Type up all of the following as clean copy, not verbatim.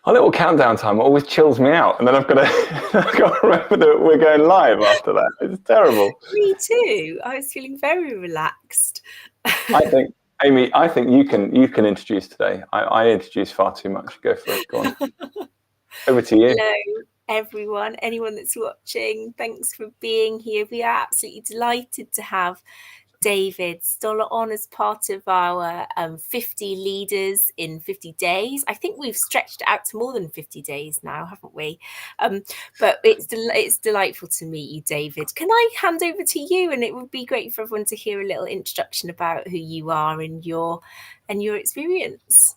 Our little countdown time always chills me out, and then I've got to, I've got to remember that we're going live after that. It's terrible. Me too. I was feeling very relaxed. I think, Amy, you can introduce today. I introduce far too much. Go for it. Go on. Over to you. Hello, everyone. Anyone that's watching, thanks for being here. We are absolutely delighted to have David Stoller on as part of our 50 leaders in 50 days. I think we've stretched it out to more than 50 days now, haven't we? But it's delightful to meet you, David. Can I hand over to you? And it would be great for everyone to hear a little introduction about who you are and your experience.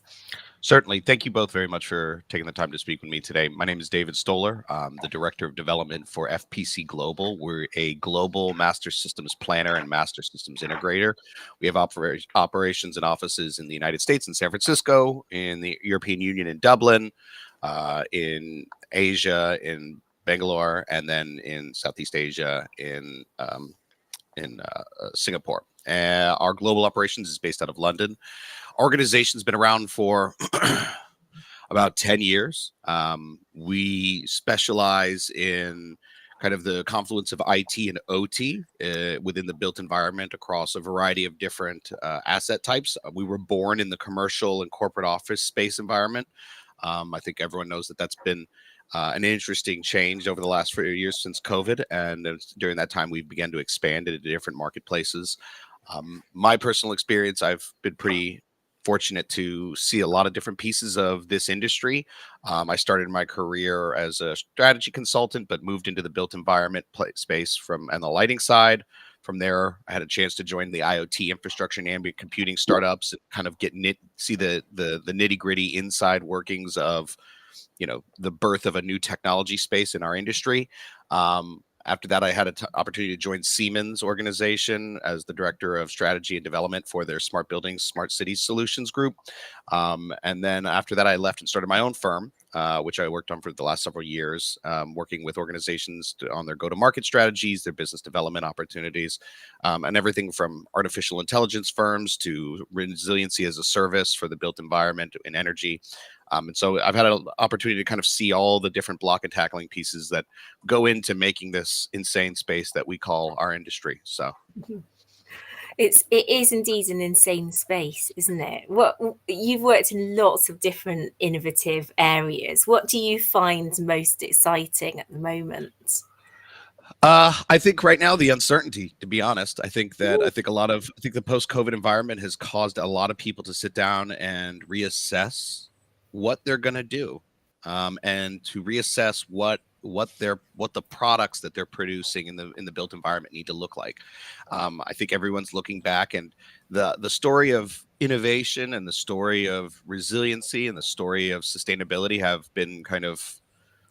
Certainly. Thank you both very much for taking the time to speak with me today. My name is David Stoller. I'm the Director of Development for FPC Global. We're a global master systems planner and master systems integrator. We have operations and offices in the United States in San Francisco, in the European Union in Dublin, in Asia in Bangalore, and then in Southeast Asia in Singapore. Our global operations is based out of London. Organization's been around for about 10 years. We specialize in kind of the confluence of IT and OT within the built environment across a variety of different asset types. We were born in the commercial and corporate office space environment. I think everyone knows that that's been an interesting change over the last few years since COVID. And during that time, we began to expand into different marketplaces. My personal experience, I've been pretty fortunate to see a lot of different pieces of this industry. I started my career as a strategy consultant, but moved into the built environment space from the lighting side. From there, I had a chance to join the IoT infrastructure and ambient computing startups and kind of see the nitty gritty inside workings of, the birth of a new technology space in our industry. After that, I had an opportunity to join Siemens organization as the director of strategy and development for their smart buildings, smart cities solutions group. And then after that, I left and started my own firm, which I worked on for the last several years, working with organizations on their go-to-market strategies, their business development opportunities, and everything from artificial intelligence firms to resiliency as a service for the built environment and energy. And so I've had an opportunity to kind of see all the different block and tackling pieces that go into making this insane space that we call our industry. So it is indeed an insane space, isn't it? You've worked in lots of different innovative areas. What do you find most exciting at the moment? I think right now the uncertainty, to be honest. I think the post-COVID environment has caused a lot of people to sit down and reassess what they're going to do, and to reassess what the products that they're producing in the built environment need to look like. I think everyone's looking back, and the story of innovation and the story of resiliency and the story of sustainability have been kind of,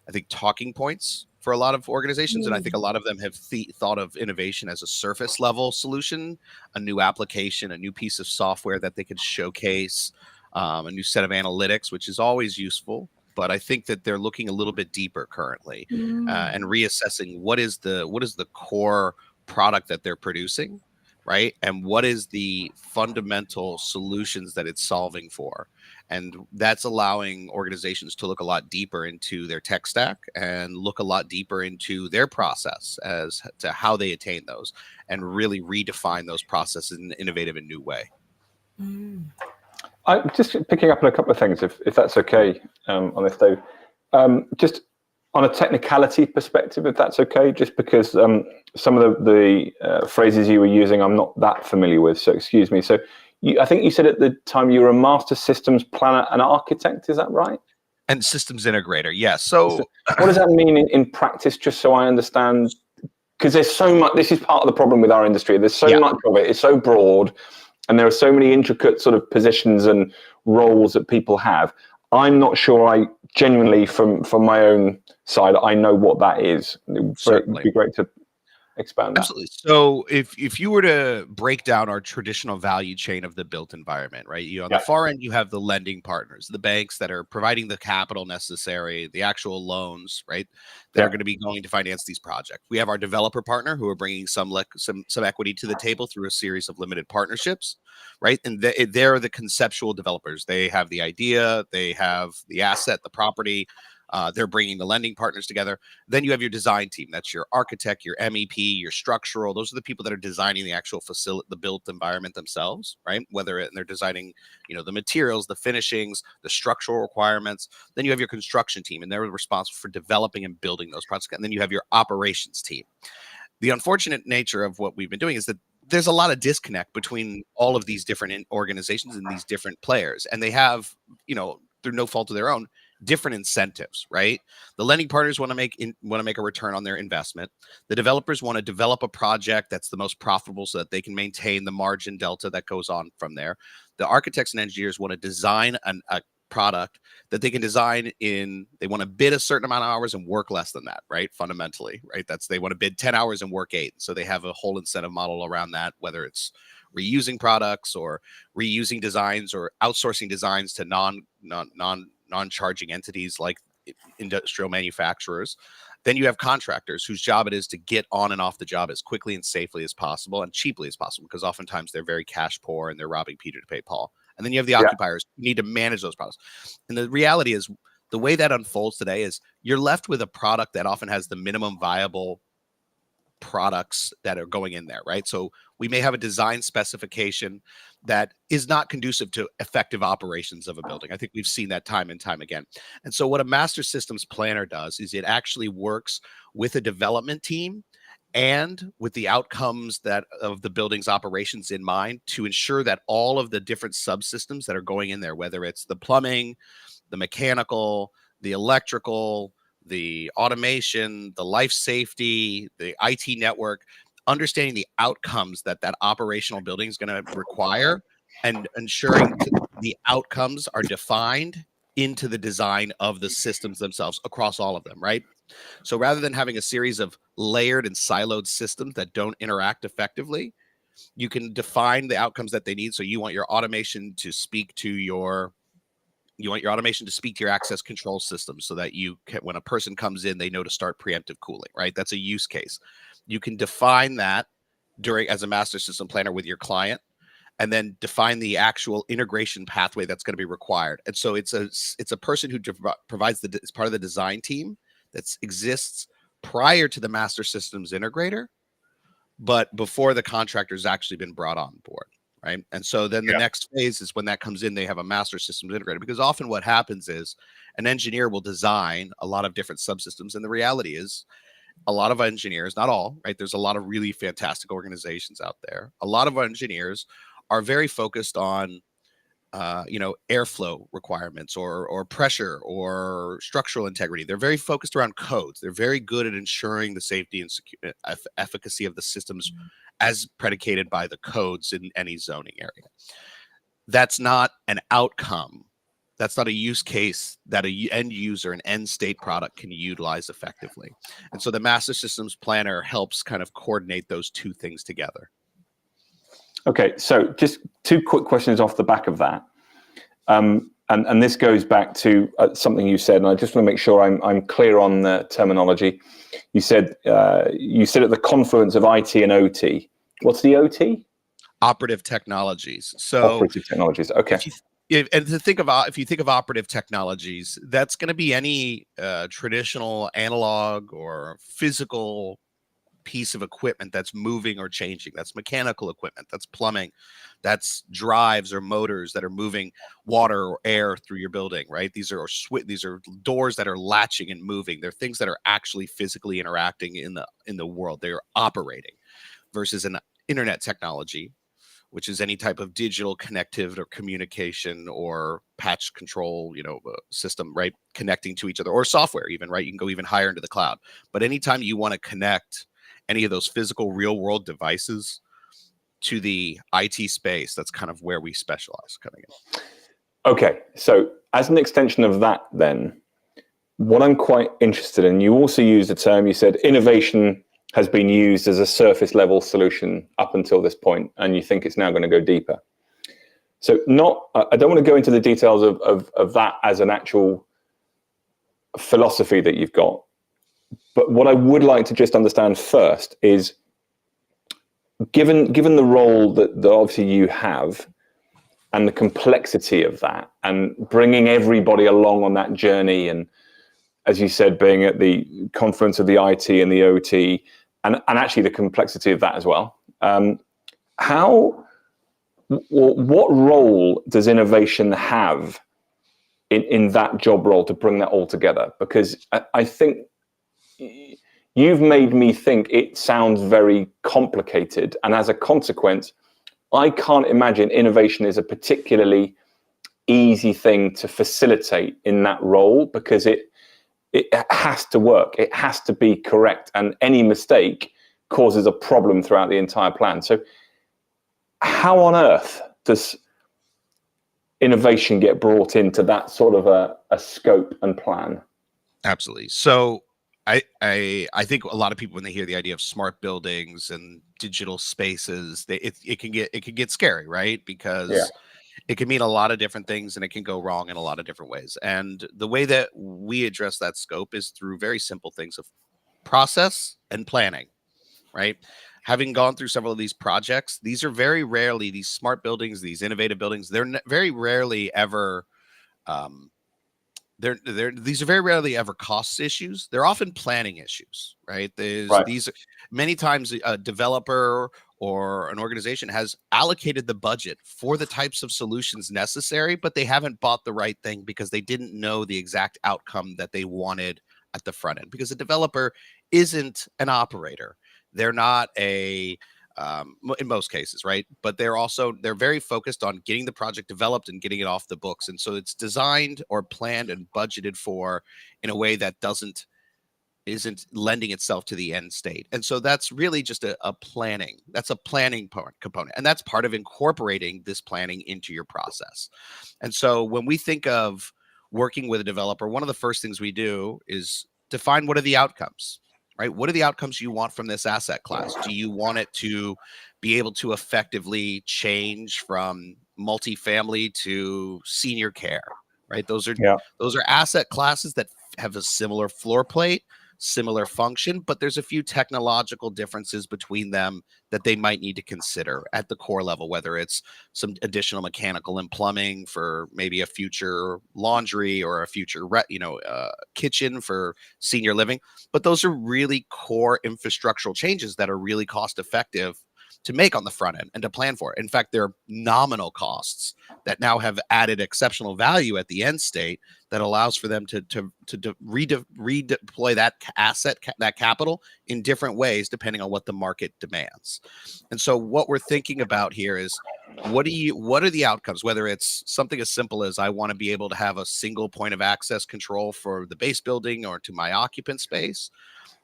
I think, talking points for a lot of organizations. And I think a lot of them have thought of innovation as a surface level solution, a new application, a new piece of software that they could showcase, a new set of analytics, which is always useful. But I think that they're looking a little bit deeper currently, and reassessing what is the core product that they're producing, right? And what is the fundamental solutions that it's solving for? And that's allowing organizations to look a lot deeper into their tech stack and look a lot deeper into their process as to how they attain those, and really redefine those processes in an innovative and new way. I'm just picking up on a couple of things, if that's okay, on this, Dave. Just on a technicality perspective, if that's okay, just because some of the phrases you were using I'm not that familiar with, so excuse me. So I think you said at the time you were a master systems planner and architect, is that right? And systems integrator, yes. So what does that mean in practice, just so I understand? Because there's so much, this is part of the problem with our industry. There's so much of it, it's so broad, and there are so many intricate sort of positions and roles that people have. I'm not sure I genuinely, from my own side, I know what that is. It would be great to expand that. Absolutely. So if you were to break down our traditional value chain of the built environment, right? On the far end, you have the lending partners, the banks that are providing the capital necessary, the actual loans, right? That are going to be going to finance these projects. We have our developer partner who are bringing some equity to the table through a series of limited partnerships, right? And they're the conceptual developers. They have the idea, they have the asset, the property. They're bringing the lending partners together. Then you have your design team. That's your architect, your MEP, your structural. Those are the people that are designing the actual facility, the built environment themselves, right? They're designing, the materials, the finishings, the structural requirements. Then you have your construction team, and they're responsible for developing and building those projects. And then you have your operations team. The unfortunate nature of what we've been doing is that there's a lot of disconnect between all of these different organizations and these different players, and they have, through no fault of their own, different incentives, right? The lending partners want to make a return on their investment. The developers want to develop a project that's the most profitable so that they can maintain the margin delta that goes on from there. The architects and engineers want to design a product that they can design they want to bid a certain amount of hours and work less than that, right? Fundamentally, right? They want to bid 10 hours and work 8. So they have a whole incentive model around that, whether it's reusing products or reusing designs or outsourcing designs to non-charging entities like industrial manufacturers. Then you have contractors whose job it is to get on and off the job as quickly and safely as possible and cheaply as possible, because oftentimes they're very cash poor and they're robbing Peter to pay Paul. And then you have the occupiers who need to manage those products. And the reality is, the way that unfolds today is you're left with a product that often has the minimum viable products that are going in there, right? So we may have a design specification that is not conducive to effective operations of a building. I think we've seen that time and time again. And so what a master systems planner does is it actually works with a development team and with the outcomes of the building's operations in mind to ensure that all of the different subsystems that are going in there, whether it's the plumbing, the mechanical, the electrical, the automation, the life safety, the IT network, understanding the outcomes that operational building is going to require and ensuring the outcomes are defined into the design of the systems themselves across all of them, right? So rather than having a series of layered and siloed systems that don't interact effectively, you can define the outcomes that they need. So you want your automation to speak to your access control system so that when a person comes in, they know to start preemptive cooling, right? That's a use case. You can define that as a master system planner with your client, and then define the actual integration pathway that's going to be required. And so it's a person who provides it's part of the design team that exists prior to the master systems integrator, but before the contractor's actually been brought on board. Right. And so then the next phase is when that comes in, they have a master systems integrator, because often what happens is an engineer will design a lot of different subsystems. And the reality is a lot of engineers, not all, right? There's a lot of really fantastic organizations out there. A lot of engineers are very focused on, airflow requirements or pressure or structural integrity. They're very focused around codes. They're very good at ensuring the safety and efficacy of the systems as predicated by the codes in any zoning area. That's not an outcome. That's not a use case that an end user, an end state product can utilize effectively. And so the master systems planner helps kind of coordinate those two things together. Okay, so just 2 quick questions off the back of that. And this goes back to something you said, and I just want to make sure I'm clear on the terminology. You said at the confluence of IT and OT. What's the OT? Operative technologies. So operative technologies. Okay. If you think of operative technologies, that's going to be any traditional analog or physical piece of equipment that's moving or changing. That's mechanical equipment, that's plumbing, that's drives or motors that are moving water or air through your building, right? These are doors that are latching and moving. They're things that are actually physically interacting in the world. They're operating, versus an internet technology, which is any type of digital connectivity or communication or patch control, system, right? Connecting to each other, or software even, right? You can go even higher into the cloud. But anytime you want to connect any of those physical real world devices to the IT space, that's kind of where we specialize coming in. Okay. So as an extension of that, then what I'm quite interested in, you also used a term, you said innovation has been used as a surface level solution up until this point, and you think it's now going to go deeper. So I don't want to go into the details of that as an actual philosophy that you've got. But what I would like to just understand first is, given the role that obviously you have, and the complexity of that, and bringing everybody along on that journey, and as you said, being at the confluence of the IT and the OT, and actually the complexity of that as well. What role does innovation have in that job role to bring that all together? Because I think you've made me think it sounds very complicated, and as a consequence, I can't imagine innovation is a particularly easy thing to facilitate in that role, because it has to work, it has to be correct, and any mistake causes a problem throughout the entire plan. So how on earth does innovation get brought into that sort of a scope and plan? Absolutely. So I think a lot of people, when they hear the idea of smart buildings and digital spaces, it can get scary, right? Because it can mean a lot of different things, and it can go wrong in a lot of different ways. And the way that we address that scope is through very simple things of process and planning, right? Having gone through several of these projects, these are very rarely, these smart buildings, these innovative buildings, very rarely ever these are very rarely ever cost issues. They're often planning issues, right? These many times a developer or an organization has allocated the budget for the types of solutions necessary, but they haven't bought the right thing because they didn't know the exact outcome that they wanted at the front end. Because a developer isn't an operator. They're not in most cases, right? But they're very focused on getting the project developed and getting it off the books. And so it's designed or planned and budgeted for in a way that isn't lending itself to the end state. And so that's really just a planning. That's a planning component. And that's part of incorporating this planning into your process. And so when we think of working with a developer, one of the first things we do is define what are the outcomes. Right? What are the outcomes you want from this asset class? Do you want it to be able to effectively change from multifamily to senior care? Right? Those are asset classes that have a similar floor plate, similar function, but there's a few technological differences between them that they might need to consider at the core level, whether it's some additional mechanical and plumbing for maybe a future laundry or a future kitchen for senior living. But those are really core infrastructural changes that are really cost effective to make on the front end and to plan for. In fact, they're nominal costs that now have added exceptional value at the end state that allows for them to redeploy that that capital in different ways depending on what the market demands. And so what we're thinking about here is what are the outcomes, whether it's something as simple as I want to be able to have a single point of access control for the base building or to my occupant space,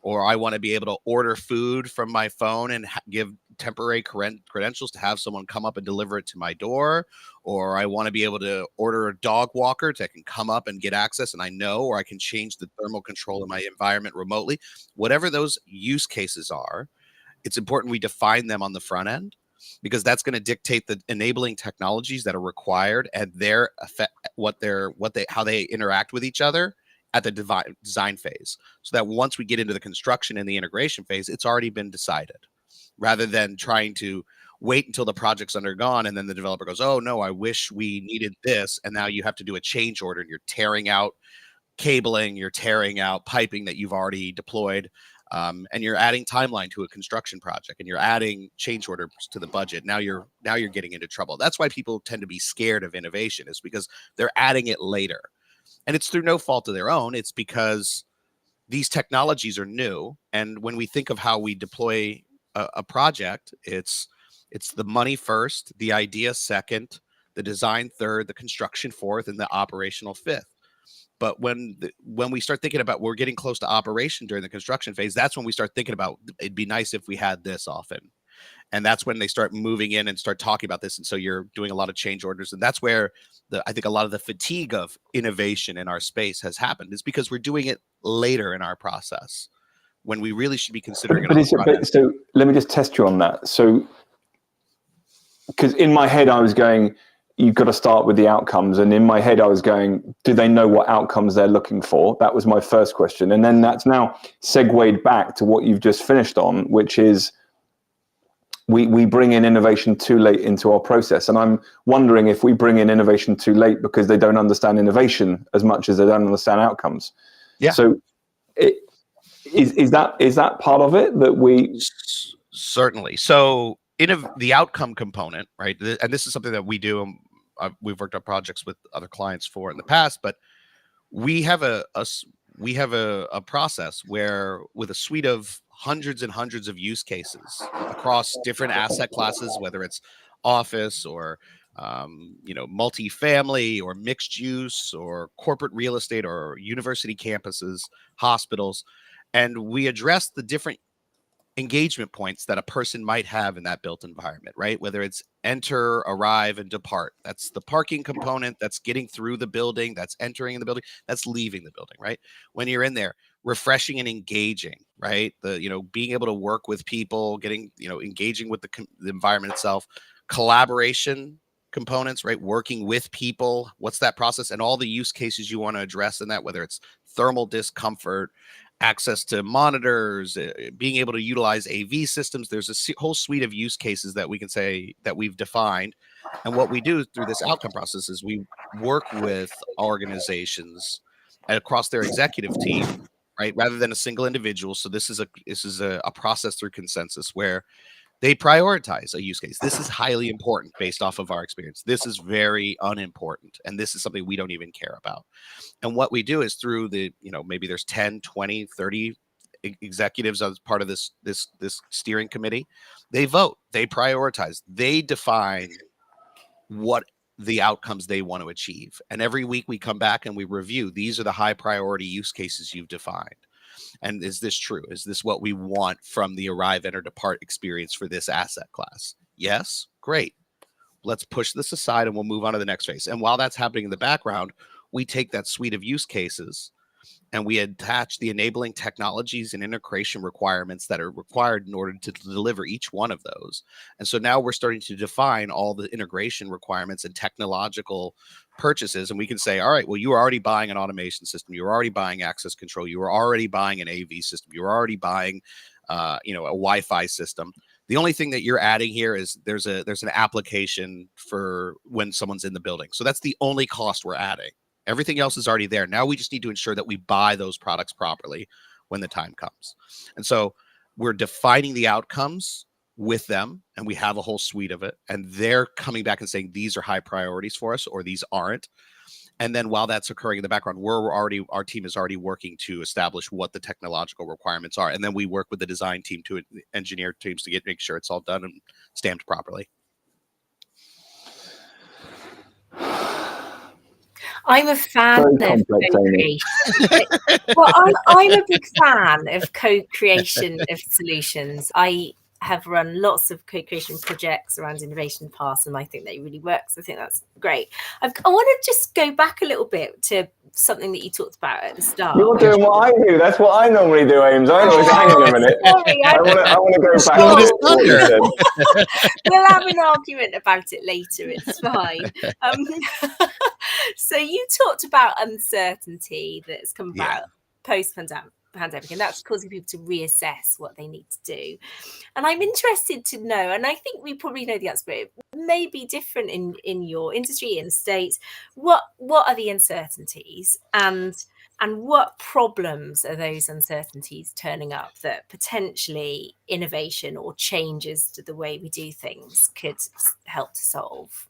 or I want to be able to order food from my phone and give temporary credentials to have someone come up and deliver it to my door, or I want to be able to order a dog walker that can come up and get access and I know, or I can change the thermal control in my environment remotely. Whatever those use cases are, it's important we define them on the front end, because that's going to dictate the enabling technologies that are required and their effect, how they interact with each other at the design phase, so that once we get into the construction and the integration phase, it's already been decided, rather than trying to wait until the project's undergone and then the developer goes, oh no, I wish we needed this, and now you have to do a change order and you're tearing out cabling, you're tearing out piping that you've already deployed, and you're adding timeline to a construction project, and you're adding change orders to the budget. Now you're getting into trouble. That's why people tend to be scared of innovation, is because they're adding it later. And it's through no fault of their own. It's because these technologies are new. And when we think of how we deploy a project, it's the money first, the idea second, the design third, the construction fourth, and the operational fifth. But when we start thinking about we're getting close to operation during the construction phase, that's when we start thinking about it'd be nice if we had this often. And that's when they start moving in and start talking about this. And so you're doing a lot of change orders. And that's where I think a lot of the fatigue of innovation in our space has happened, is because we're doing it later in our process. when we really should be considering it But on the front end. so let me just test you on that. So, because in my head I was going, you've got to start with the outcomes, and in my head I was going, do they know what outcomes they're looking for? That was my first question, and then that's now segued back to what you've just finished on, which is we bring in innovation too late into our process. And I'm wondering if we bring in innovation too late because they don't understand innovation as much as they don't understand outcomes. Yeah. So is that part of it that we certainly. So the outcome component, right? And this is something that we do. We've worked on projects with other clients for in the past, but we have a process where, with a suite of hundreds and hundreds of use cases across different asset classes, whether it's office or multifamily or mixed use or corporate real estate or university campuses, hospitals, and we address the different engagement points that a person might have in that built environment, right? Whether it's enter, arrive, and depart. That's the parking component, that's getting through the building, that's entering the building, that's leaving the building, right? When you're in there, refreshing and engaging, right? Being able to work with people, engaging with the environment itself, collaboration components, right? Working with people, what's that process, and all the use cases you want to address in that, whether it's thermal discomfort, access to monitors, being able to utilize AV systems. There's a whole suite of use cases that we can say that we've defined. And what we do through this outcome process is we work with organizations across their executive team, right? Rather than a single individual. So this is a process through consensus where they prioritize a use case. This is highly important based off of our experience. This is very unimportant. And this is something we don't even care about. And what we do is through maybe there's 10, 20, 30 executives as part of this steering committee. They vote, they prioritize, they define what the outcomes they want to achieve. And every week we come back and we review, these are the high priority use cases you've defined. And is this true? Is this what we want from the arrive, enter, depart experience for this asset class? Yes, great. Let's push this aside and we'll move on to the next phase. And while that's happening in the background, we take that suite of use cases and we attach the enabling technologies and integration requirements that are required in order to deliver each one of those. And so now we're starting to define all the integration requirements and technological purchases. And we can say, all right, well, you are already buying an automation system. You're already buying access control. You are already buying an AV system. You're already buying, a Wi-Fi system. The only thing that you're adding here is there's an application for when someone's in the building. So that's the only cost we're adding. Everything else is already there. Now we just need to ensure that we buy those products properly when the time comes. And so we're defining the outcomes with them, and we have a whole suite of it. And they're coming back and saying, these are high priorities for us, or these aren't. And then while that's occurring in the background, our team is already working to establish what the technological requirements are. And then we work with the design team to engineer teams to make sure it's all done and stamped properly. I'm a fan of co-creation. Well, I'm a big fan of co-creation of solutions. I have run lots of co-creation projects around Innovation Pass, and I think that really works. I think that's great. I want to just go back a little bit to something that you talked about at the start. You're doing what I do. That's what I normally do, Ames. I always hang on a minute. Sorry, I want to go back to what you said. We'll have an argument about it later. It's fine. So you talked about uncertainty that's come about post-pandemic, and that's causing people to reassess what they need to do. And I'm interested to know, and I think we probably know the answer, but it may be different in your industry, in the States. What are the uncertainties, and what problems are those uncertainties turning up that potentially innovation or changes to the way we do things could help to solve?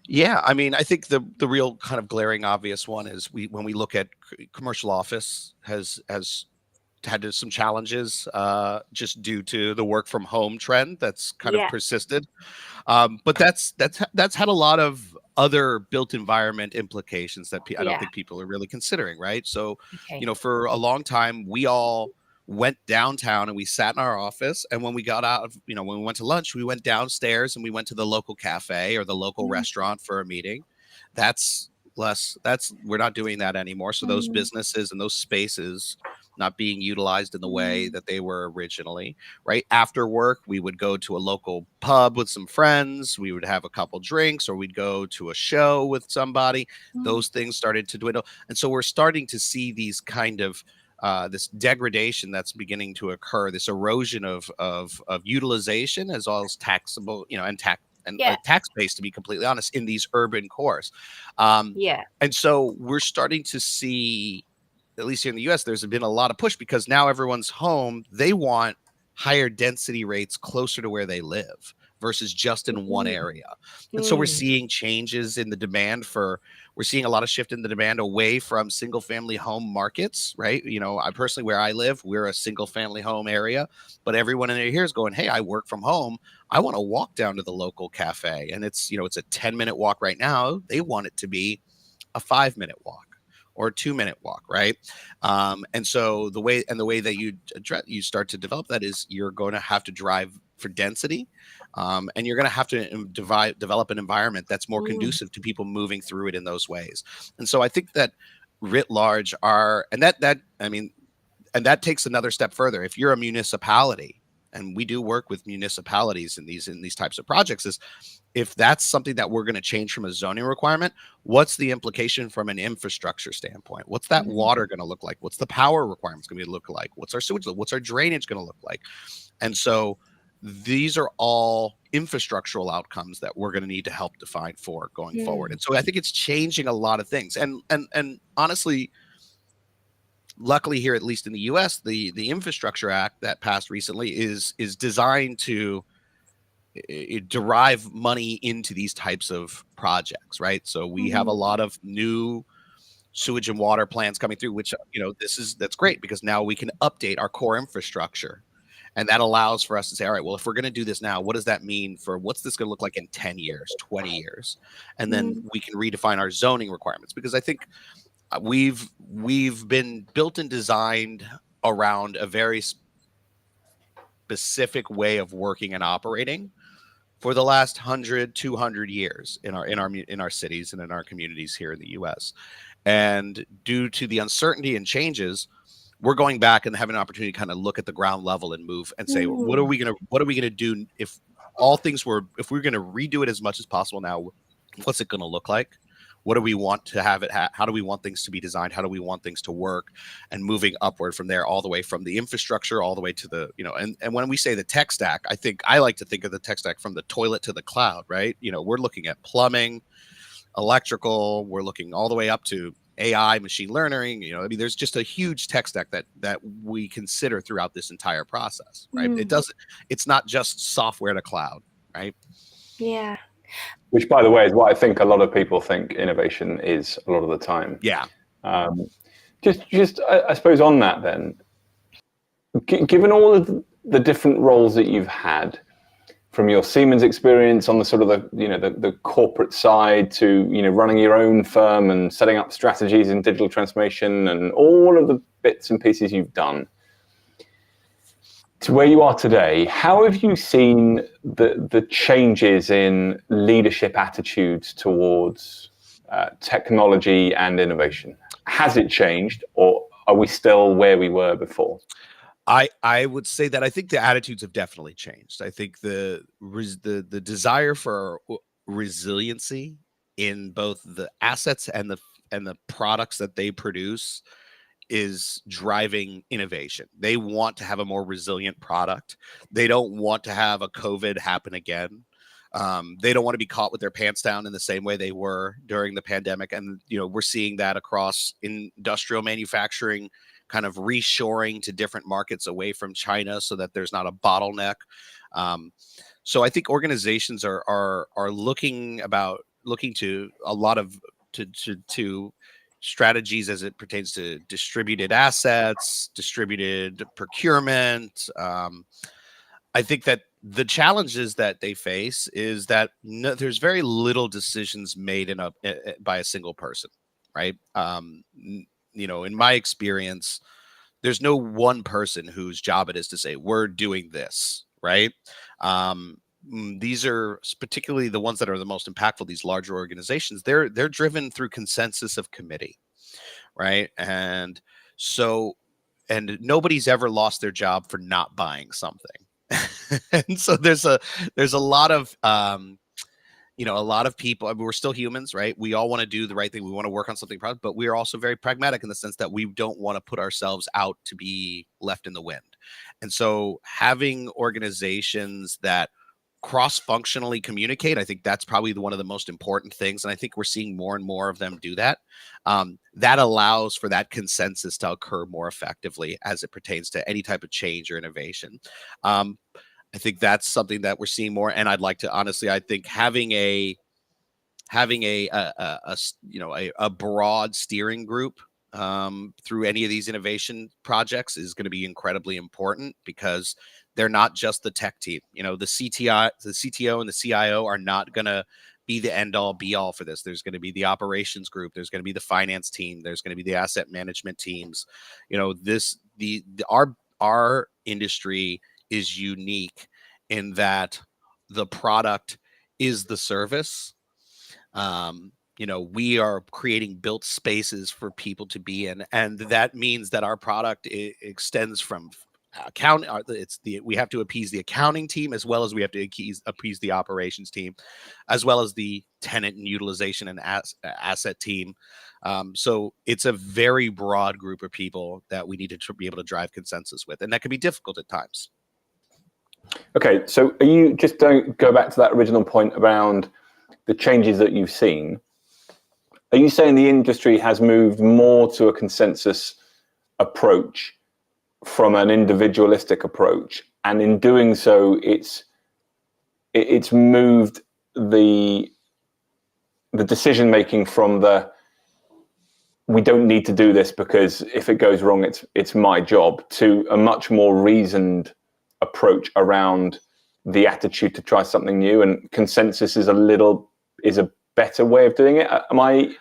Yeah, I mean, I think the real kind of glaring obvious one is when we look at commercial office has had some challenges just due to the work from home trend that's kind of persisted. But that's had a lot of other built environment implications that I don't think people are really considering, right? So, for a long time, we all went downtown and we sat in our office. And when we got out of, when we went to lunch, we went downstairs and we went to the local cafe or the local restaurant for a meeting. We're not doing that anymore. So those businesses and those spaces not being utilized in the way that they were originally, right? After work, we would go to a local pub with some friends. We would have a couple drinks, or we'd go to a show with somebody. Those things started to dwindle. And so we're starting to see these kind of this degradation that's beginning to occur, this erosion of utilization as well as taxable, and tax base, to be completely honest, in these urban cores. And so we're starting to see, at least here in the US, there's been a lot of push because now everyone's home. They want higher density rates closer to where they live versus just in one area. And so we're seeing changes in the demand we're seeing a lot of shift in the demand away from single family home markets, right? I personally, where I live, we're a single family home area, but everyone in here is going, hey, I work from home. I want to walk down to the local cafe. And it's a 10-minute walk right now. They want it to be a 5-minute walk or a 2-minute walk, right? And so the way that you start to develop that is you're going to have to drive for density, and you're going to have to develop an environment that's more conducive to people moving through it in those ways. And so I think that writ large and that takes another step further. If you're a municipality, and we do work with municipalities in these types of projects, is if that's something that we're going to change from a zoning requirement, what's the implication from an infrastructure standpoint? What's that water going to look like? What's the power requirements going to look like? What's our sewage? What's our drainage going to look like? And so these are all infrastructural outcomes that we're going to need to help define for going forward. And so I think it's changing a lot of things. And honestly, luckily here, at least in the US, the Infrastructure Act that passed recently is designed to derive money into these types of projects, right? So we have a lot of new sewage and water plans coming through, which, that's great because now we can update our core infrastructure. And that allows for us to say, all right, well, if we're going to do this now, what does that mean for what's this going to look like in 10 years, 20 years? And then we can redefine our zoning requirements, because I think we've been built and designed around a very specific way of working and operating for the last 100, 200 years in our cities and in our communities here in the US. And due to the uncertainty and changes, we're going back and having an opportunity to kind of look at the ground level and move and say, what are we going to do if we're going to redo it as much as possible now? What's it going to look like? What do we want to have it? How do we want things to be designed? How do we want things to work? And moving upward from there, all the way from the infrastructure, all the way to the, and when we say the tech stack, I like to think of the tech stack from the toilet to the cloud, right? We're looking at plumbing, electrical, we're looking all the way up to AI, machine learning. There's just a huge tech stack that we consider throughout this entire process, right? It's not just software to cloud, right? Yeah. Which, by the way, is what I think a lot of people think innovation is a lot of the time. Yeah. Just I suppose on that then, given all of the different roles that you've had, from your Siemens experience on the sort of the corporate side to running your own firm and setting up strategies in digital transformation and all of the bits and pieces you've done, to where you are today, how have you seen the changes in leadership attitudes towards technology and innovation? Has it changed, or are we still where we were before? I would say that I think the attitudes have definitely changed. I think the desire for resiliency in both the assets and the products that they produce is driving innovation. They want to have a more resilient product. They don't want to have a COVID happen again. They don't want to be caught with their pants down in the same way they were during the pandemic. And, we're seeing that across industrial manufacturing, kind of reshoring to different markets away from China so that there's not a bottleneck. So I think organizations are looking to a lot of to strategies as it pertains to distributed assets, distributed procurement. I think that the challenges that they face is that there's very little decisions made by a single person, right? In my experience, there's no one person whose job it is to say, we're doing this, right? These are particularly the ones that are the most impactful, these larger organizations. They're driven through consensus of committee, right? And so and nobody's ever lost their job for not buying something. And so there's a lot of a lot of people, I mean, we're still humans, right? We all want to do the right thing. We want to work on something, but we are also very pragmatic in the sense that we don't want to put ourselves out to be left in the wind. And so having organizations that cross-functionally communicate, I think that's probably one of the most important things. And I think we're seeing more and more of them do that. That allows for that consensus to occur more effectively as it pertains to any type of change or innovation. I think that's something that we're seeing more. And I'd like to, honestly, I think having a broad steering group through any of these innovation projects is going to be incredibly important, because they're not just the tech team. The CTO and the CIO are not going to be the end all be all for this. There's going to be the operations group. There's going to be the finance team. There's going to be the asset management teams. Our industry is unique in that the product is the service. We are creating built spaces for people to be in, and that means that our product extends from account. We have to appease the accounting team, as well as we have to appease the operations team, as well as the tenant and utilization and asset team. So it's a very broad group of people that we need to be able to drive consensus with, and that can be difficult at times. Okay, so are you, just don't go back to that original point around the changes that you've seen. Are you saying the industry has moved more to a consensus approach from an individualistic approach, and in doing so, it's moved the decision making from we don't need to do this because if it goes wrong, it's my job, to a much more reasoned approach around the attitude to try something new, and consensus is a better way of doing it? Am I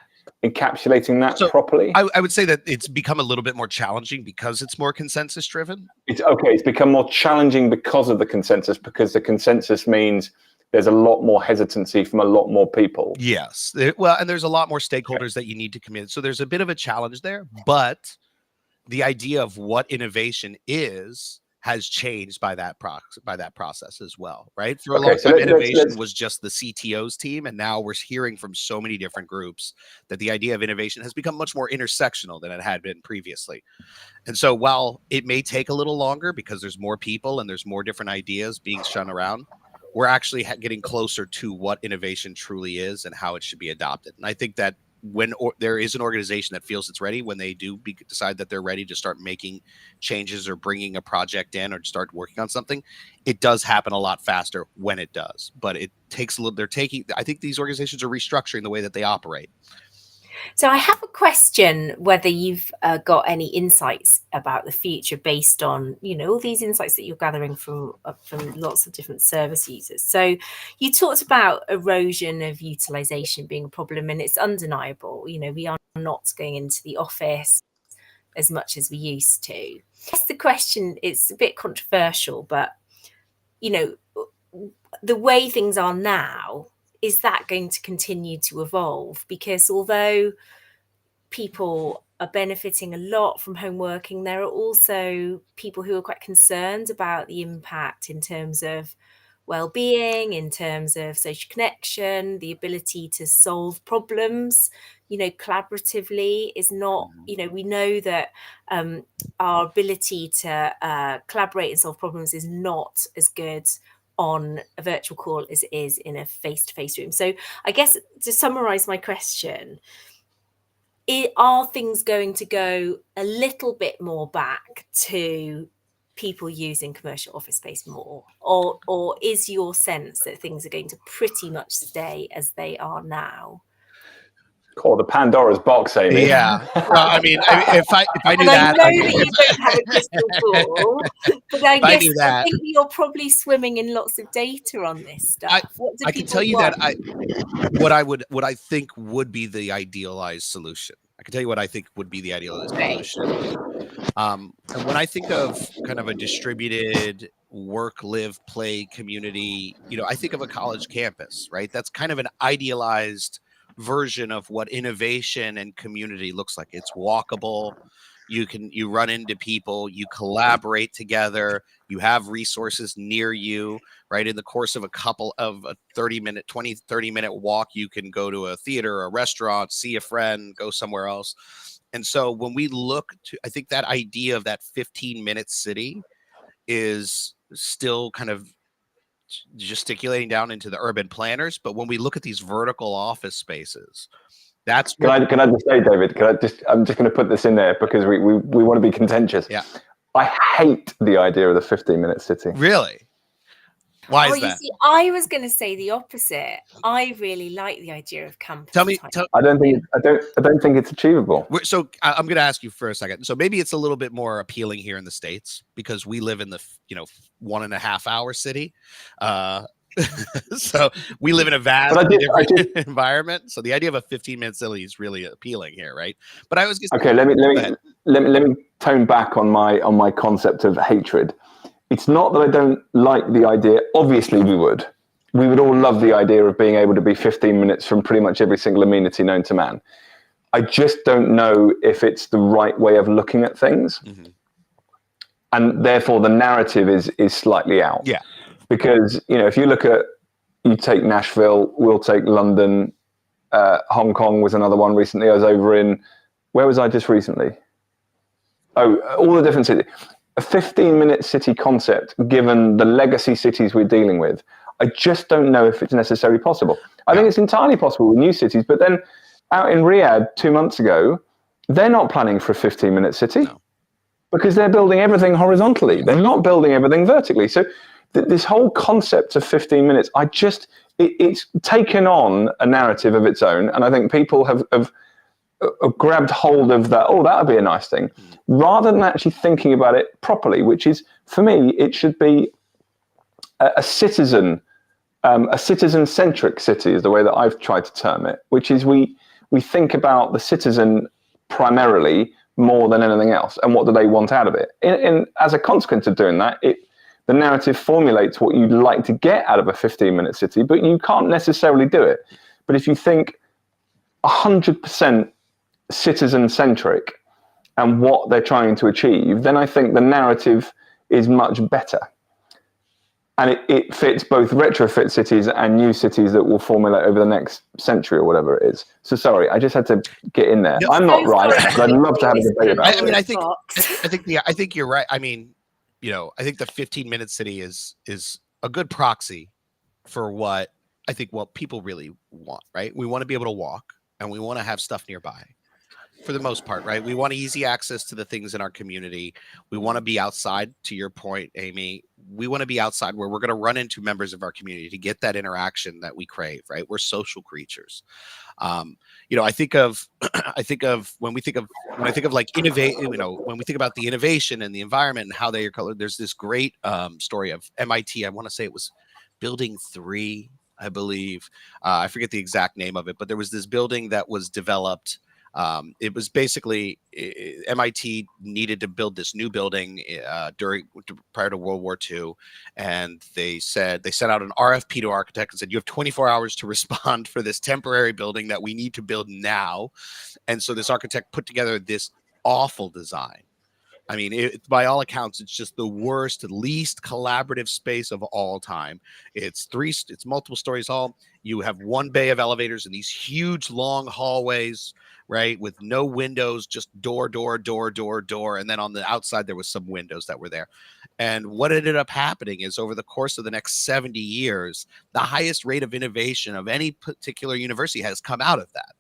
encapsulating that properly? I would say that it's become a little bit more challenging because it's more consensus driven. It's become more challenging because of the consensus, because the consensus means there's a lot more hesitancy from a lot more people. Yes. Well, and there's a lot more stakeholders that you need to commit. So there's a bit of a challenge there, but the idea of what innovation is has changed by that process as well, right? For a long time, innovation was just the CTO's team, and now we're hearing from so many different groups that the idea of innovation has become much more intersectional than it had been previously. And so while it may take a little longer because there's more people and there's more different ideas being shun around, we're actually getting closer to what innovation truly is and how it should be adopted. And I think that when there is an organization that feels it's ready, when they do decide that they're ready to start making changes or bringing a project in or start working on something, it does happen a lot faster when it does. But it takes a little. I think these organizations are restructuring the way that they operate. So I have a question, whether you've got any insights about the future based on, all these insights that you're gathering from lots of different service users. So you talked about erosion of utilization being a problem, and it's undeniable. We are not going into the office as much as we used to. I guess the question is a bit controversial, but, the way things are now, is that going to continue to evolve? Because although people are benefiting a lot from home working, there are also people who are quite concerned about the impact in terms of well-being, in terms of social connection, the ability to solve problems, collaboratively is not, we know that our ability to collaborate and solve problems is not as good on a virtual call as it is in a face-to-face room. So I guess to summarize my question, are things going to go a little bit more back to people using commercial office space more, or is your sense that things are going to pretty much stay as they are now? Call the Pandora's box, Amy. Yeah. Well, I mean, if I knew that. I know that you don't have a crystal ball, but I guess I think you're probably swimming in lots of data on this stuff. I can tell you that what I think would be the idealized solution. I can tell you what I think would be the idealized solution. And when I think of kind of a distributed work, live, play community, I think of a college campus, right? That's kind of an idealized version of what innovation and community looks like. It's walkable. you run into people, you collaborate together, you have resources near you, right? In the course of a 30-minute walk, you can go to a theater, a restaurant, see a friend, go somewhere else. And so when we look to, I think that idea of that 15-minute city is still kind of gesticulating down into the urban planners. But when we look at these vertical office spaces, that's can I just say, David, I'm just going to put this in there because we want to be contentious. Yeah. I hate the idea of the 15-minute city. Really? Why is that? You see, I was going to say the opposite. I really like the idea of campus. I don't think it's achievable. So I'm going to ask you for a second. So maybe it's a little bit more appealing here in the States because we live in the 1.5 hour city. So we live in a vastly different environment. So the idea of a 15-minute city is really appealing here, right? But I was just okay. Let me tone back on my concept of hatred. It's not that I don't like the idea. Obviously, we would all love the idea of being able to be 15 minutes from pretty much every single amenity known to man. I just don't know if it's the right way of looking at things, and therefore the narrative is slightly out. Yeah. Because, if you take Nashville, we'll take London, Hong Kong was another one recently. I was over where was I just recently? Oh, all the different cities. A 15-minute city concept, given the legacy cities we're dealing with, I just don't know if it's necessarily possible. I think it's entirely possible with new cities, but then out in Riyadh 2 months ago, they're not planning for a 15-minute city because they're building everything horizontally. They're not building everything vertically. So this whole concept of 15 minutes, it's taken on a narrative of its own. And I think people have grabbed hold of that. Oh, that would be a nice thing, rather than actually thinking about it properly, which is, for me, it should be a citizen-centric city is the way that I've tried to term it, which is we think about the citizen primarily more than anything else. And what do they want out of it? And as a consequence of doing that, the narrative formulates what you'd like to get out of a 15-minute city, but you can't necessarily do it. But if you think 100% citizen-centric and what they're trying to achieve, then I think the narrative is much better. And it fits both retrofit cities and new cities that will formulate over the next century or whatever it is. So sorry, I just had to get in there. I'm not right, but I'd love to have a debate about it. I think you're right. I mean, I think the 15-minute city is a good proxy for what people really want, right? We want to be able to walk and we want to have stuff nearby for the most part, right? We want easy access to the things in our community. We want to be outside, to your point, Amy. We want to be outside where we're going to run into members of our community to get that interaction that we crave, right? We're social creatures. I think of when I think of like innovate, when we think about the innovation and the environment and how they are colored, there's this great story of MIT. I want to say it was Building 3, I believe. I forget the exact name of it, but there was this building that was developed. It was basically MIT needed to build this new building prior to World War II, and they sent out an RFP to architects and said, "You have 24 hours to respond for this temporary building that we need to build now." And so this architect put together this awful design. I mean, by all accounts, it's just the worst, least collaborative space of all time. It's multiple stories tall. You have one bay of elevators and these huge long hallways, right, with no windows, just door. And then on the outside, there was some windows that were there. And what ended up happening is over the course of the next 70 years, the highest rate of innovation of any particular university has come out of that.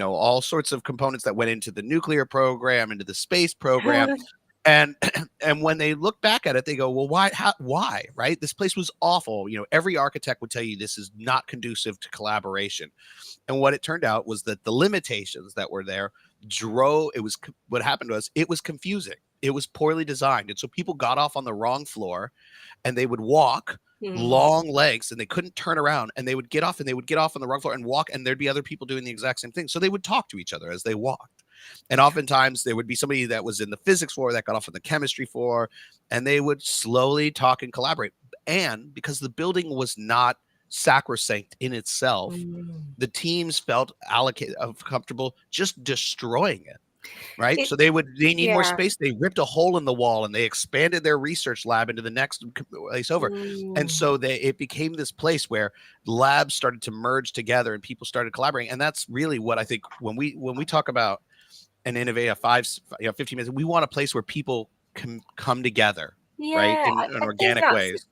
All sorts of components that went into the nuclear program, into the space program. And when they look back at it, they go, well, why, right? This place was awful. Every architect would tell you this is not conducive to collaboration. And what it turned out was that the limitations that were there what happened was it was confusing. It was poorly designed. And so people got off on the wrong floor and they would walk long legs and they couldn't turn around, and they would get off on the wrong floor and walk, and there'd be other people doing the exact same thing. So they would talk to each other as they walked. And oftentimes there would be somebody that was in the physics floor that got off on the chemistry floor, and they would slowly talk and collaborate. And because the building was not sacrosanct in itself, the teams felt comfortable just destroying it. right? It, So they need more yeah. space. They ripped a hole in the wall and they expanded their research lab into the next place over. And so it became this place where labs started to merge together and people started collaborating. And that's really what I think when we talk about an innovative 15 minutes, we want a place where people can come together, right? Yeah, In I think organic ways.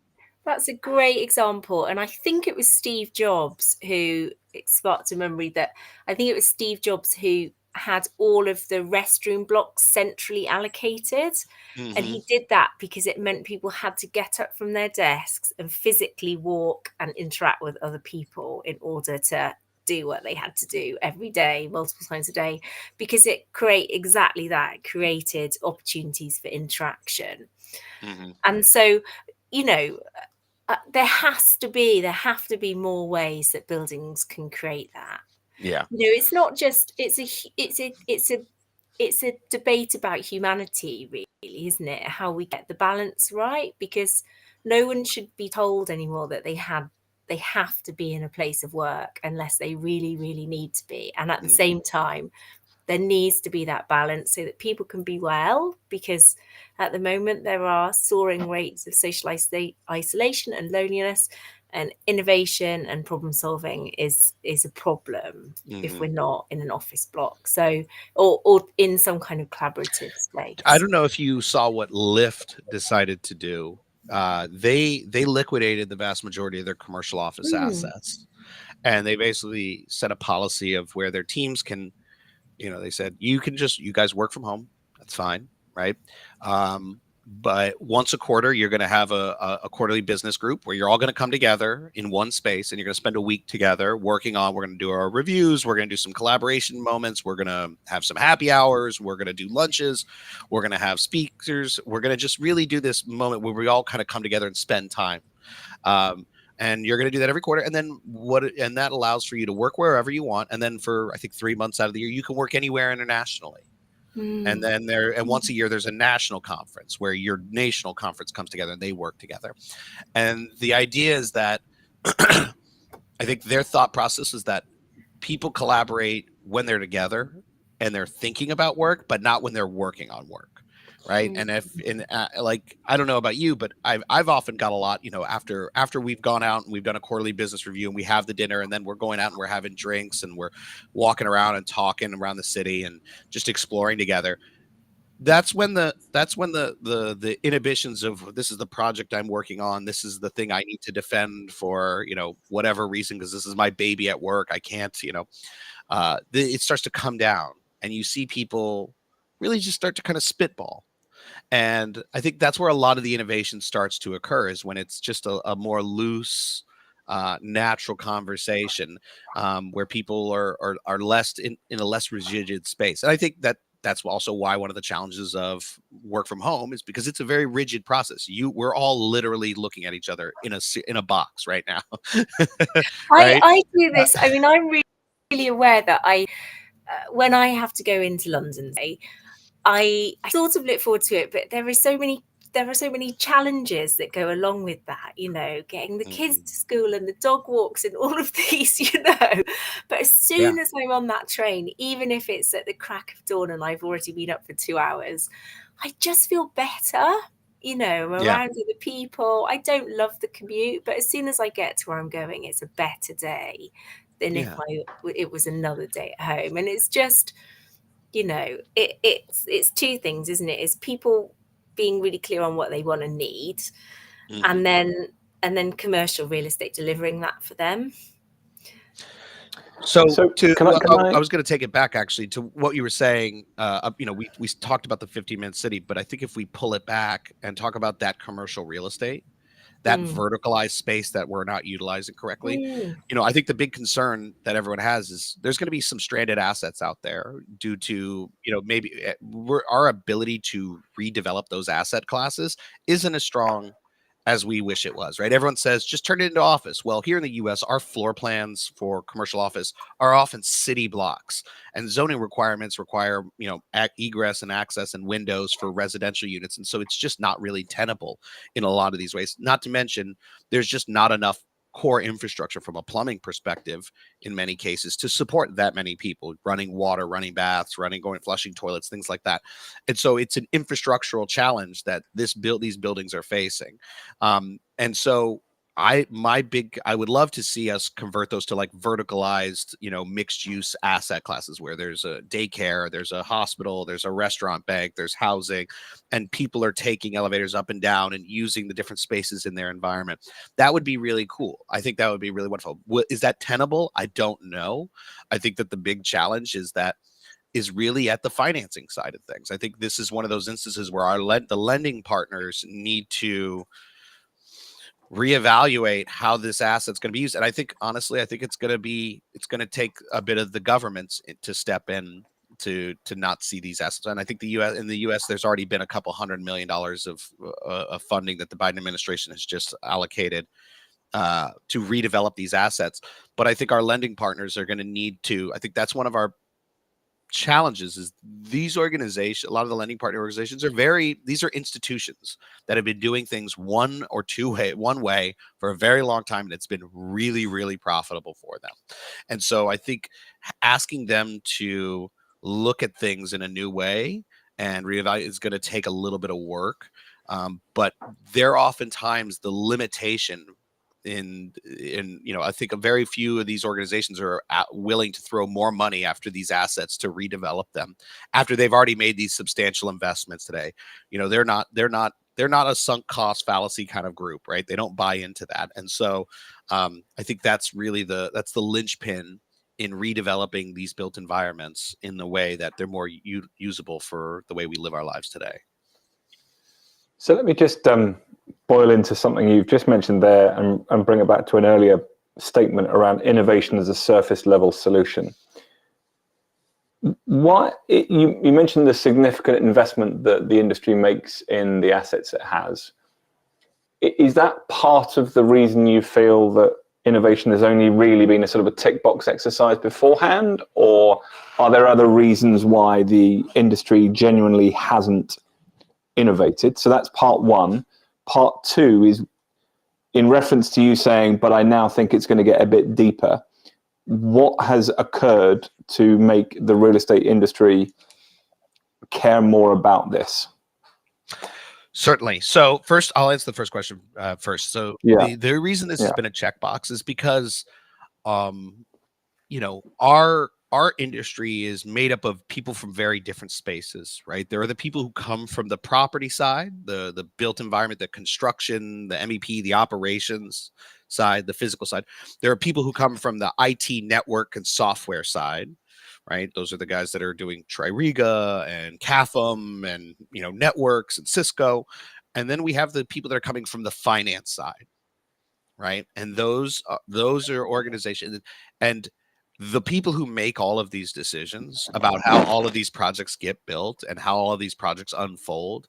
that's a great example. And I think it was Steve Jobs who sparked a memory that I think it was Steve Jobs who had all of the restroom blocks centrally allocated. And he did that because it meant people had to get up from their desks and physically walk and interact with other people in order to do what they had to do every day, multiple times a day, because it exactly that. It created opportunities for interaction. And so, you know, there have to be more ways that buildings can create that. Yeah. You know, it's not just it's a debate about humanity, really, isn't it? How we get the balance right, because no one should be told anymore that they have to be in a place of work unless they really, really need to be. And at the same time, there needs to be that balance so that people can be well, because at the moment there are soaring rates of social isolation and loneliness, and innovation and problem solving is a problem if we're not in an office block, so or in some kind of collaborative space. I don't know if you saw what Lyft decided to do. They liquidated the vast majority of their commercial office assets, and they basically set a policy of where their teams can, they said you guys work from home, that's fine, right? But once a quarter, you're going to have a quarterly business group where you're all going to come together in one space and you're going to spend a week together working on, we're going to do our reviews, we're going to do some collaboration moments, we're going to have some happy hours, we're going to do lunches, we're going to have speakers, we're going to just really do this moment where we all kind of come together and spend time. And you're going to do that every quarter. And then and that allows for you to work wherever you want. And then for, I think, 3 months out of the year, you can work anywhere internationally. And then once a year, there's a national conference where your national conference comes together and they work together. And the idea is that I think their thought process is that people collaborate when they're together and they're thinking about work, but not when they're working on work. Right. And like, I don't know about you, but I've often got a lot, after we've gone out and we've done a quarterly business review and we have the dinner, and then we're going out and we're having drinks and we're walking around and talking around the city and just exploring together. That's when the inhibitions of, this is the project I'm working on, this is the thing I need to defend for, whatever reason, because this is my baby at work, I can't, it starts to come down, and you see people really just start to kind of spitball. And I think that's where a lot of the innovation starts to occur, is when it's just a more loose, natural conversation, where people are less in a less rigid space. And I think that's also why one of the challenges of work from home is because it's a very rigid process. We're all literally looking at each other in a box right now. Right? I do this. I mean, I'm really aware that when I have to go into London, I sort of look forward to it, but there are so many challenges that go along with that, getting the kids to school and the dog walks and all of these, But as soon as I'm on that train, even if it's at the crack of dawn and I've already been up for 2 hours, I just feel better. I'm around other people. I don't love the commute, but as soon as I get to where I'm going, it's a better day than if it was another day at home. And it's just, it's two things, isn't it? It's people being really clear on what they want and need, and then commercial real estate delivering that for them. So I was going to take it back actually to what you were saying. We talked about the 15-minute city, but I think if we pull it back and talk about that commercial real estate, that verticalized space that we're not utilizing correctly. I think the big concern that everyone has is there's going to be some stranded assets out there due to, maybe our ability to redevelop those asset classes isn't as strong as we wish it was, right? Everyone says, just turn it into office. Well, here in the US, our floor plans for commercial office are often city blocks, and zoning requirements require, egress and access and windows for residential units. And so it's just not really tenable in a lot of these ways. Not to mention, there's just not enough core infrastructure from a plumbing perspective in many cases to support that many people, running water, running baths, flushing toilets, things like that. And so it's an infrastructural challenge that these buildings are facing. And so I would love to see us convert those to like verticalized, mixed use asset classes where there's a daycare, there's a hospital, there's a restaurant bank, there's housing, and people are taking elevators up and down and using the different spaces in their environment. That would be really cool. I think that would be really wonderful. Is that tenable? I don't know. I think that the big challenge is really at the financing side of things. I think this is one of those instances where the lending partners need to reevaluate how this asset's going to be used. And I think, honestly, it's going to take a bit of the governments to step in to not see these assets. And I think in the US, there's already been a couple $100 million of funding that the Biden administration has just allocated to redevelop these assets. But I think our lending partners are going to need to, I think that's one of our challenges is these organizations, a lot of the lending partner organizations these are institutions that have been doing things one way for a very long time, and it's been really, really profitable for them. And so I think asking them to look at things in a new way and reevaluate is going to take a little bit of work. But they're oftentimes the limitation I think a very few of these organizations are willing to throw more money after these assets to redevelop them after they've already made these substantial investments today. They're not a sunk cost fallacy kind of group, right? They don't buy into that. And so I think that's really the linchpin in redeveloping these built environments in the way that they're more usable for the way we live our lives today. So let me just boil into something you've just mentioned there and bring it back to an earlier statement around innovation as a surface level solution. You mentioned the significant investment that the industry makes in the assets it has. Is that part of the reason you feel that innovation has only really been a sort of a tick box exercise beforehand, or are there other reasons why the industry genuinely hasn't innovated? So that's part one. Part two is in reference to you saying, but I now think it's going to get a bit deeper. What has occurred to make the real estate industry care more about this? Certainly. So first, I'll answer the first question first. So the reason this has been a checkbox is because, our industry is made up of people from very different spaces, right? There are the people who come from the property side, the built environment, the construction, the MEP, the operations side, the physical side. There are people who come from the IT network and software side, right? Those are the guys that are doing Tririga and CAFM and, networks and Cisco. And then we have the people that are coming from the finance side, right? And those are organizations, and the people who make all of these decisions about how all of these projects get built and how all of these projects unfold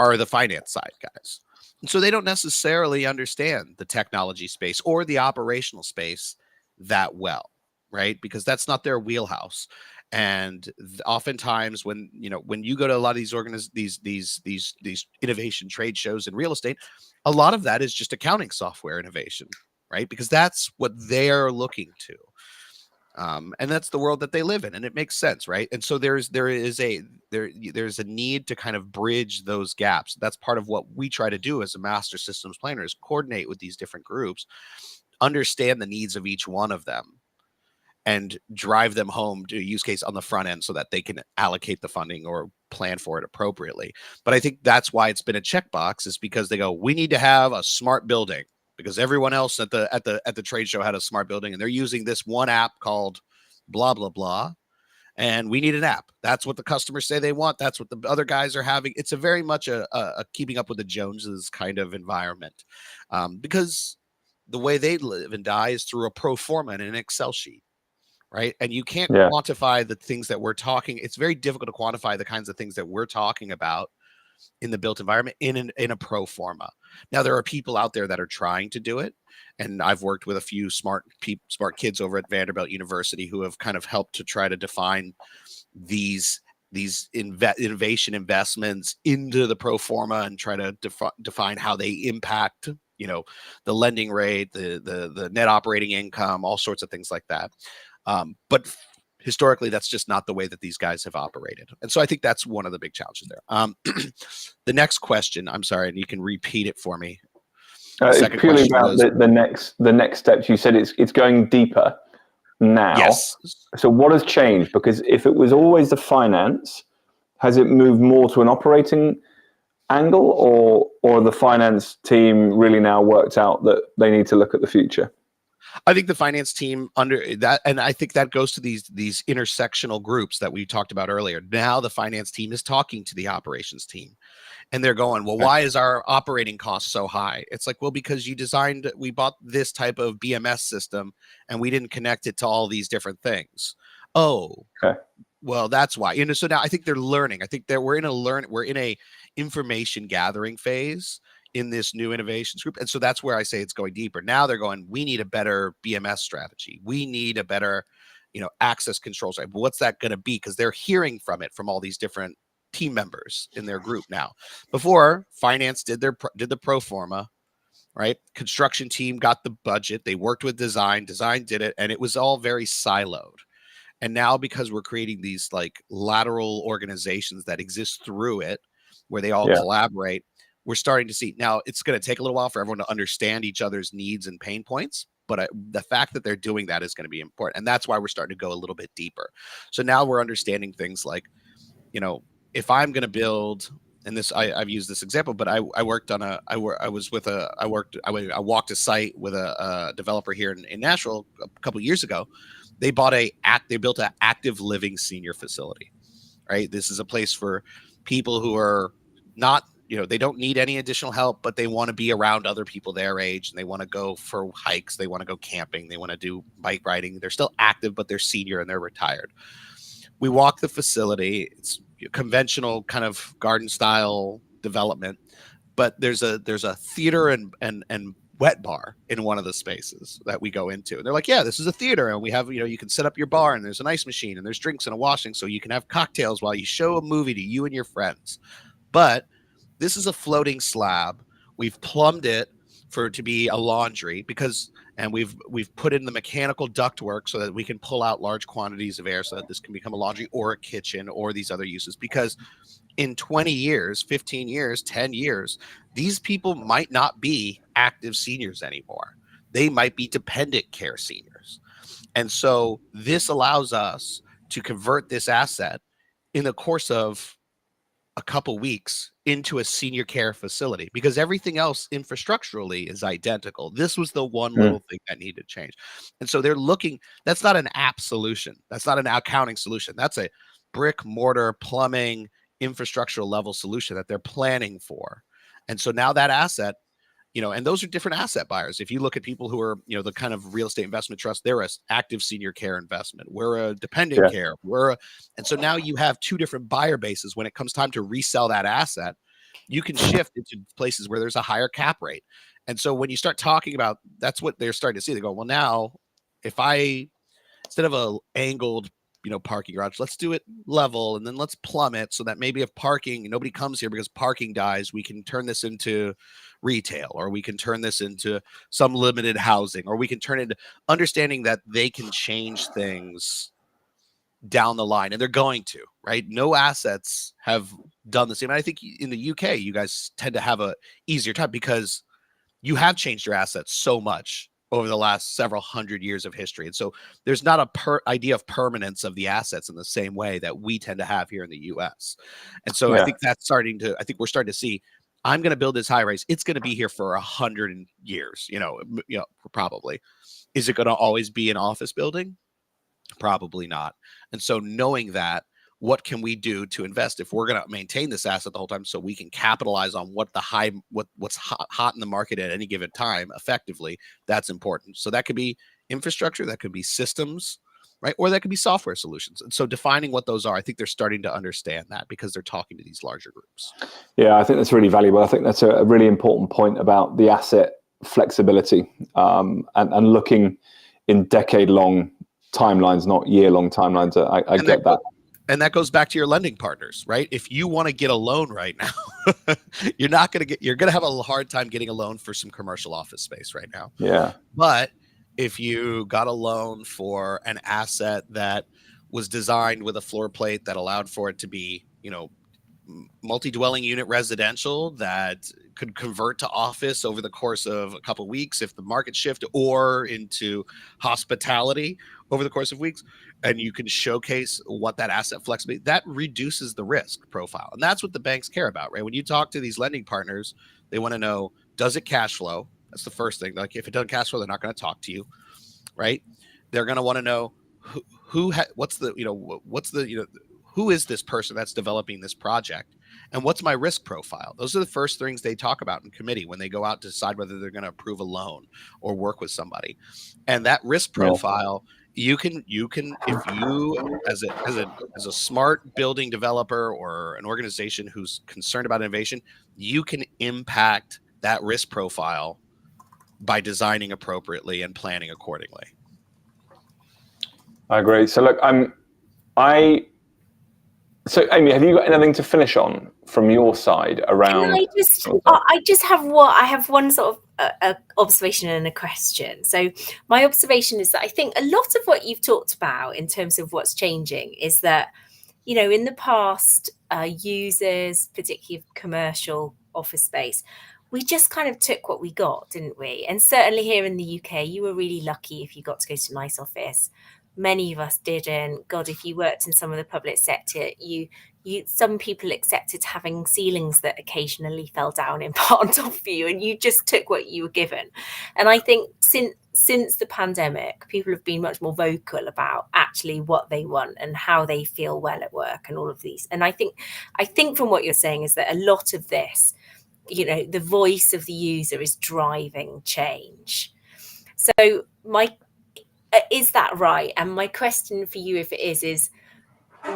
are the finance side guys. And so they don't necessarily understand the technology space or the operational space that well, right? Because that's not their wheelhouse. And oftentimes when you go to a lot of these innovation trade shows in real estate, a lot of that is just accounting software innovation, right? Because that's what they're looking to. And that's the world that they live in, and it makes sense, right? And so there's a need to kind of bridge those gaps. That's part of what we try to do as a master systems planner, is coordinate with these different groups, understand the needs of each one of them, and drive them home to a use case on the front end so that they can allocate the funding or plan for it appropriately. But I think that's why it's been a checkbox, is because they go, we need to have a smart building, because everyone else at the trade show had a smart building, and they're using this one app called blah, blah, blah. And we need an app. That's what the customers say they want. That's what the other guys are having. It's a very much a keeping up with the Joneses kind of environment, because the way they live and die is through a pro forma and an Excel sheet. Right. And you can't quantify the things that we're talking. It's very difficult to quantify the kinds of things that we're talking about in the built environment in a pro forma. Now, there are people out there that are trying to do it. And I've worked with a few smart kids over at Vanderbilt University who have kind of helped to try to define these innovation investments into the pro forma and try to define how they impact, the lending rate, the net operating income, all sorts of things like that. But historically, that's just not the way that these guys have operated. And so I think that's one of the big challenges there. The next question, I'm sorry, and you can repeat it for me. It's purely about the next steps. You said it's going deeper now. Yes. So what has changed? Because if it was always the finance, has it moved more to an operating angle, or the finance team really now worked out that they need to look at the future? I think the finance team under that, and I think that goes to these intersectional groups that we talked about earlier. Now the finance team is talking to the operations team, and they're going, well, why is our operating cost so high? It's like, well, because we bought this type of BMS system and we didn't connect it to all these different things. Oh, okay. Well, that's why. So now I think they're learning. I think that we're in a information gathering phase in this new innovations group. And so that's where I say it's going deeper. Now they're going, we need a better BMS strategy. We need a better, access control strategy. What's that going to be? Because they're hearing from all these different team members in their group now. Before, finance did the pro forma, right? Construction team got the budget. They worked with design did it, and it was all very siloed. And now, because we're creating these like lateral organizations that exist through it, where they all collaborate, we're starting to see. Now, it's going to take a little while for everyone to understand each other's needs and pain points, but the fact that they're doing that is going to be important. And that's why we're starting to go a little bit deeper. So now we're understanding things like, if I'm going to build, and this, I've used this example, but I walked a site with a developer here in Nashville a couple of years ago. They built an active living senior facility, right? This is a place for people who are not, they don't need any additional help, but they want to be around other people their age, and they want to go for hikes. They want to go camping. They want to do bike riding. They're still active, but they're senior and they're retired. We walk the facility. It's conventional kind of garden style development, but there's a theater and wet bar in one of the spaces that we go into. And they're like, yeah, this is a theater, and we have, you can set up your bar, and there's an ice machine, and there's drinks and a washing, so you can have cocktails while you show a movie to you and your friends. But this is a floating slab. We've plumbed it to be a laundry and we've put in the mechanical ductwork so that we can pull out large quantities of air so that this can become a laundry or a kitchen or these other uses. Because in 20 years, 15 years, 10 years, these people might not be active seniors anymore. They might be dependent care seniors. And so this allows us to convert this asset in the course of a couple weeks into a senior care facility, because everything else infrastructurally is identical. This was the one little thing that needed to change. And so they're looking, that's not an app solution. That's not an accounting solution. That's a brick, mortar, plumbing, infrastructural level solution that they're planning for. And so now that asset, and those are different asset buyers. If you look at people who are, the kind of real estate investment trust, they're an active senior care investment. We're a dependent care. And so now you have two different buyer bases. When it comes time to resell that asset, you can shift into places where there's a higher cap rate. And so when you start talking about, that's what they're starting to see. They go, well, now if instead of a angled, parking garage, let's do it level, and then let's plumb it so that maybe if nobody comes here because parking dies, we can turn this into retail, or we can turn this into some limited housing, or we can turn it into understanding that they can change things down the line, and they're going to, right? No assets have done the same. And I think in the UK, you guys tend to have a easier time because you have changed your assets so much over the last several hundred years of history. And so there's not a idea of permanence of the assets in the same way that we tend to have here in the US. And so I think we're starting to see, I'm going to build this high rise. It's going to be here for 100 years, probably. Is it going to always be an office building? Probably not. And so knowing that, what can we do to invest if we're going to maintain this asset the whole time so we can capitalize on what's hot in the market at any given time effectively? That's important. So that could be infrastructure, that could be systems, right? Or that could be software solutions. And so defining what those are, I think they're starting to understand that because they're talking to these larger groups. Yeah, I think that's really valuable. I think that's a really important point about the asset flexibility and looking in decade-long timelines, not year-long timelines. I get that. And that goes back to your lending partners, right? If you want to get a loan right now, you're going to have a hard time getting a loan for some commercial office space right now. Yeah. But if you got a loan for an asset that was designed with a floor plate that allowed for it to be, multi-dwelling unit residential that could convert to office over the course of a couple of weeks if the market shift, or into hospitality over the course of weeks, and you can showcase what that asset flexibility, that reduces the risk profile. And that's what the banks care about, right? When you talk to these lending partners, they want to know, does it cash flow? That's the first thing. Like, if it doesn't cash flow, they're not going to talk to you, right? They're going to want to know who is this person that's developing this project, and what's my risk profile? Those are the first things they talk about in committee when they go out to decide whether they're going to approve a loan or work with somebody. And that risk profile, you can if you as a smart building developer or an organization who's concerned about innovation, you can impact that risk profile by designing appropriately and planning accordingly. I agree. So look, So Amy, have you got anything to finish on from your side around? I have one sort of observation and a question. So my observation is that I think a lot of what you've talked about in terms of what's changing is that, in the past, users, particularly commercial office space, we just kind of took what we got, didn't we? And certainly here in the UK, you were really lucky if you got to go to a nice office. Many of us didn't. God, if you worked in some of the public sector, some people accepted having ceilings that occasionally fell down in part of you, and you just took what you were given. And I think since the pandemic, people have been much more vocal about actually what they want and how they feel well at work and all of these. And I think from what you're saying is that a lot of this, the voice of the user is driving change. So is that right? And my question for you, if it is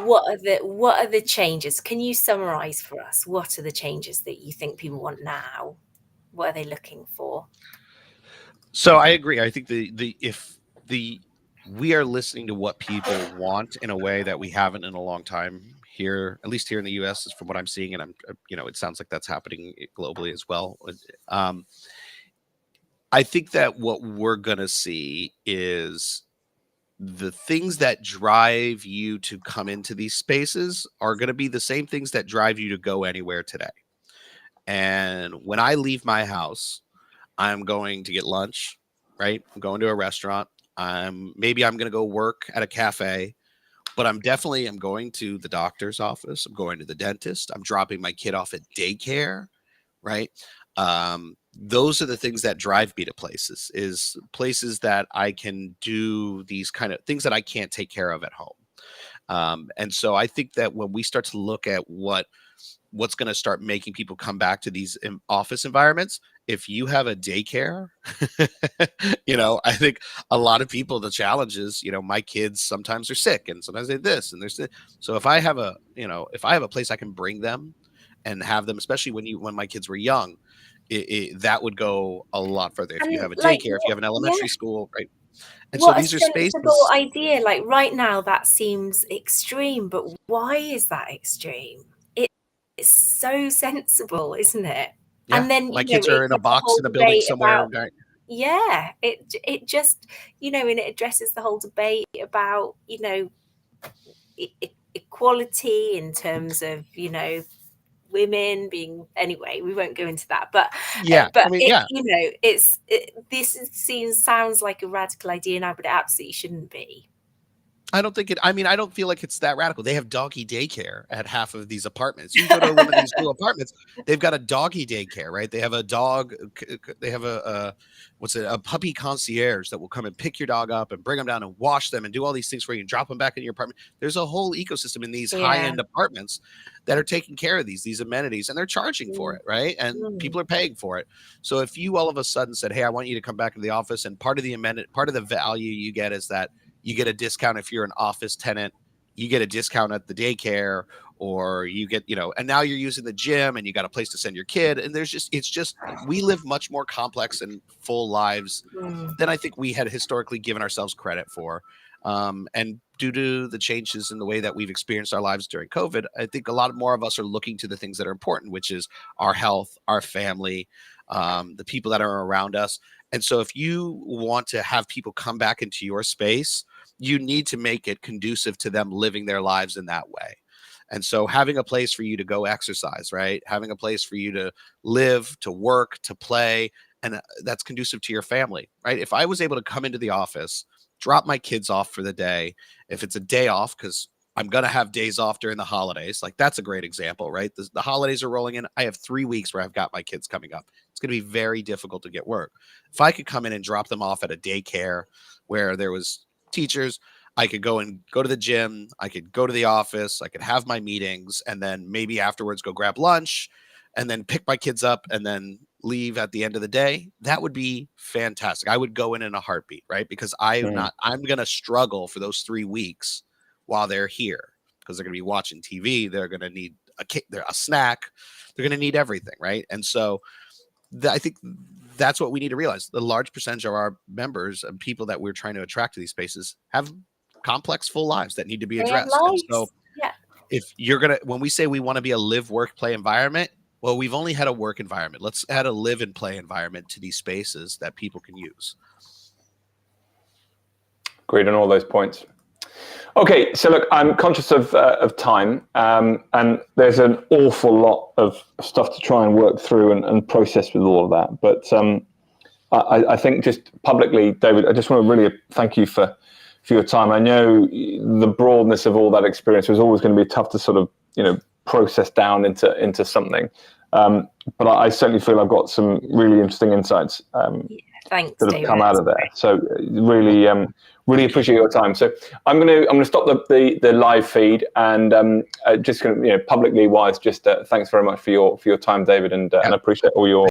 what are the changes? Can you summarize for us? What are the changes that you think people want now? What are they looking for? So I agree. I think we are listening to what people want in a way that we haven't in a long time here, at least here in the US, is from what I'm seeing. And it sounds like that's happening globally as well. I think that what we're going to see is the things that drive you to come into these spaces are going to be the same things that drive you to go anywhere today. And when I leave my house, I'm going to get lunch, right? I'm going to a restaurant. Maybe I'm going to go work at a cafe, but I'm going to the doctor's office. I'm going to the dentist. I'm dropping my kid off at daycare, right? Those are the things that drive me to places that I can do these kind of things that I can't take care of at home. And so I think that when we start to look at what's going to start making people come back to these office environments, if you have a daycare, I think a lot of people, the challenge is, my kids sometimes are sick and sometimes they this and there's this. So if I have a place I can bring them and have them, especially when my kids were young, that would go a lot further. If you have a daycare, if you have an elementary school, right? And so these are spaces. Idea. Like right now, that seems extreme, but why is that extreme? It's so sensible, isn't it? Yeah. And then my kids are in a box in a building somewhere. It just and it addresses the whole debate about equality in terms of women being, anyway, we won't go into that, but sounds like a radical idea now, but it absolutely shouldn't be. I don't feel like it's that radical. They have doggy daycare at half of these apartments. You go to one of these cool apartments, they've got a doggy daycare, right? They have a dog. They have a puppy concierge that will come and pick your dog up and bring them down and wash them and do all these things for you and drop them back in your apartment. There's a whole ecosystem in these high-end apartments that are taking care of these amenities, and they're charging for it, right? And people are paying for it. So if you all of a sudden said, hey, I want you to come back to the office, and part of the value you get is that you get a discount if you're an office tenant, you get a discount at the daycare, or you get, and now you're using the gym and you got a place to send your kid. And we live much more complex and full lives than I think we had historically given ourselves credit for. And due to the changes in the way that we've experienced our lives during COVID, I think a lot more of us are looking to the things that are important, which is our health, our family, the people that are around us. And so if you want to have people come back into your space, you need to make it conducive to them living their lives in that way. And so having a place for you to go exercise, right? Having a place for you to live, to work, to play, and that's conducive to your family, right? If I was able to come into the office, drop my kids off for the day, if it's a day off, because I'm going to have days off during the holidays, like that's a great example, right? The holidays are rolling in. I have 3 weeks where I've got my kids coming up. It's going to be very difficult to get work. If I could come in and drop them off at a daycare where there was teachers, I could go to the gym, I could go to the office, I could have my meetings, and then maybe afterwards go grab lunch and then pick my kids up and then leave at the end of the day. That would be fantastic. I would go in a heartbeat, right? Because I'm going to struggle for those 3 weeks while they're here, because they're going to be watching TV. They're going to need a snack. They're going to need everything, right? And so I think that's what we need to realize. The large percentage of our members and people that we're trying to attract to these spaces have complex, full lives that need to be addressed. And so if when we say we want to be a live, work, play environment, well, we've only had a work environment. Let's add a live and play environment to these spaces that people can use. Agreed on all those points. Okay, so look, I'm conscious of time, and there's an awful lot of stuff to try and work through and process with all of that. But I think just publicly, David, I just want to really thank you for your time. I know the broadness of all that experience was always going to be tough to sort of, process down into something. But I certainly feel I've got some really interesting insights thanks, that have David. come out of there. So really, really appreciate your time. So I'm going to stop the live feed, and just going to, publicly wise, just thanks very much for your time, David, and I appreciate all your